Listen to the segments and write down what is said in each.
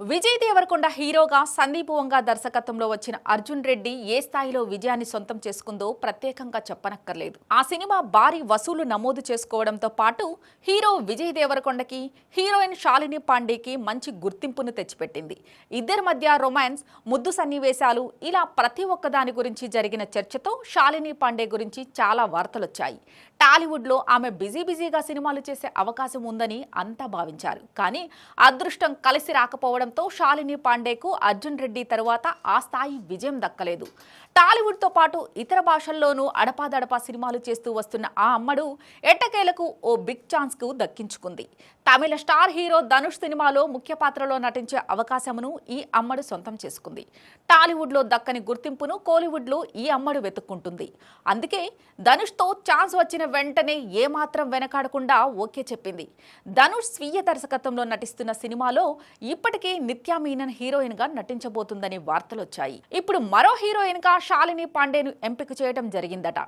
విజయ్ దేవరకొండ హీరోగా సందీప్ వంగా దర్శకత్వంలో వచ్చిన అర్జున్ రెడ్డి ఏ స్థాయిలో విజయాన్ని సొంతం చేసుకుందో ప్రత్యేకంగా చెప్పనక్కర్లేదు. ఆ సినిమా భారీ వసూలు నమోదు చేసుకోవడంతో పాటు హీరో విజయ్ దేవరకొండకి, హీరోయిన్ శాలిని పాండేకి మంచి గుర్తింపును తెచ్చిపెట్టింది. ఇద్దరి మధ్య రొమాన్స్, ముద్దు సన్నివేశాలు ఇలా ప్రతి ఒక్కదాని గురించి జరిగిన చర్చతో శాలిని పాండే గురించి చాలా వార్తలొచ్చాయి. టాలీవుడ్లో ఆమె బిజీగా సినిమాలు చేసే అవకాశం ఉందని అంతా భావించారు. కానీ అదృష్టం కలిసి రాకపోవడంతో శాలిని పాండేకు అర్జున్ రెడ్డి తరువాత ఆ స్థాయి విజయం దక్కలేదు. టాలీవుడ్తో పాటు ఇతర భాషల్లోనూ అడపాదడపా సినిమాలు చేస్తూ వస్తున్న ఆ అమ్మడు ఎట్టకేలకు ఓ బిగ్ ఛాన్స్కు దక్కించుకుంది. తమిళ స్టార్ హీరో ధనుష్ సినిమాలో ముఖ్య పాత్రలో నటించే అవకాశమును ఈ అమ్మడు సొంతం చేసుకుంది. టాలీవుడ్లో దక్కని గుర్తింపును కోలీవుడ్లో ఈ అమ్మడు వెతుక్కుంటుంది. అందుకే ధనుష్తో ఛాన్స్ వచ్చిన వెంటనే ఏమాత్రం వెనకాడకుండా ఓకే చెప్పింది. ధనుష్ స్వీయ దర్శకత్వంలో నటిస్తున్న సినిమాలో ఇప్పటికే నిత్యా మీనన్ హీరోయిన్గా నటించబోతుందని వార్తలొచ్చాయి. ఇప్పుడు మరో హీరోయిన్గా శాలిని పాండేను ఎంపిక చేయడం జరిగిందట.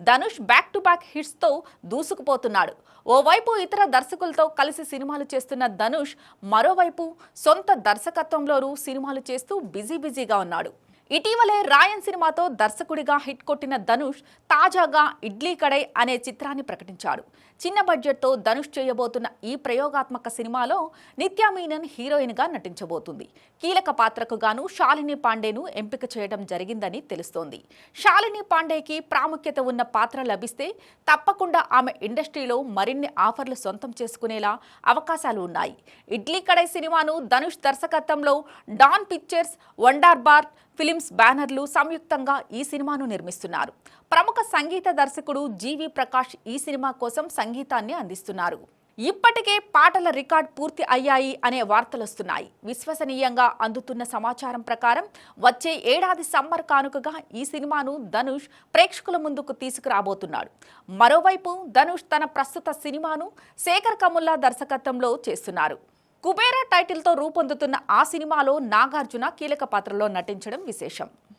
ధనుష్ బ్యాక్ టు బ్యాక్ హిట్స్తో దూసుకుపోతున్నాడు. ఓవైపు ఇతర దర్శకులతో కలిసి సినిమాలు చేస్తున్న ధనుష్ మరోవైపు సొంత దర్శకత్వంలోనూ సినిమాలు చేస్తూ బిజీగా ఉన్నాడు. ఇటీవలే రాయన్ సినిమాతో దర్శకుడిగా హిట్ కొట్టిన ధనుష్ తాజాగా ఇడ్లీ కడై అనే చిత్రాన్ని ప్రకటించాడు. చిన్న బడ్జెట్తో ధనుష్ చేయబోతున్న ఈ ప్రయోగాత్మక సినిమాలో నిత్యా మీనన్ హీరోయిన్గా నటించబోతుంది. కీలక పాత్రకు గాను శాలిని పాండేను ఎంపిక చేయడం జరిగిందని తెలుస్తోంది. శాలిని పాండేకి ప్రాముఖ్యత ఉన్న పాత్ర లభిస్తే తప్పకుండా ఆమె ఇండస్ట్రీలో మరిన్ని ఆఫర్లు సొంతం చేసుకునేలా అవకాశాలు ఉన్నాయి. ఇడ్లీ కడై సినిమాను ధనుష్ దర్శకత్వంలో Dawn Pictures, Wunderbar Films బ్యానర్లు సంయుక్తంగా ఈ సినిమాను నిర్మిస్తున్నారు. ప్రముఖ సంగీత దర్శకుడు జీవి ప్రకాష్ ఈ సినిమా కోసం సంగీతాన్ని అందిస్తున్నారు. ఇప్పటికే పాటల రికార్డ్ పూర్తి అయ్యాయి అనే వార్తలొస్తున్నాయి. విశ్వసనీయంగా అందుతున్న సమాచారం ప్రకారం వచ్చే ఏడాది సమ్మర్ కానుకగా ఈ సినిమాను ధనుష్ ప్రేక్షకుల ముందుకు తీసుకురాబోతున్నాడు. మరోవైపు ధనుష్ తన ప్రస్తుత సినిమాను శేఖర్ కముల్లా దర్శకత్వంలో చేస్తున్నారు. కుబేరా టైటిల్తో రూపొందుతున్న ఆ సినిమాలో నాగార్జున కీలక పాత్రలో నటించడం విశేషం.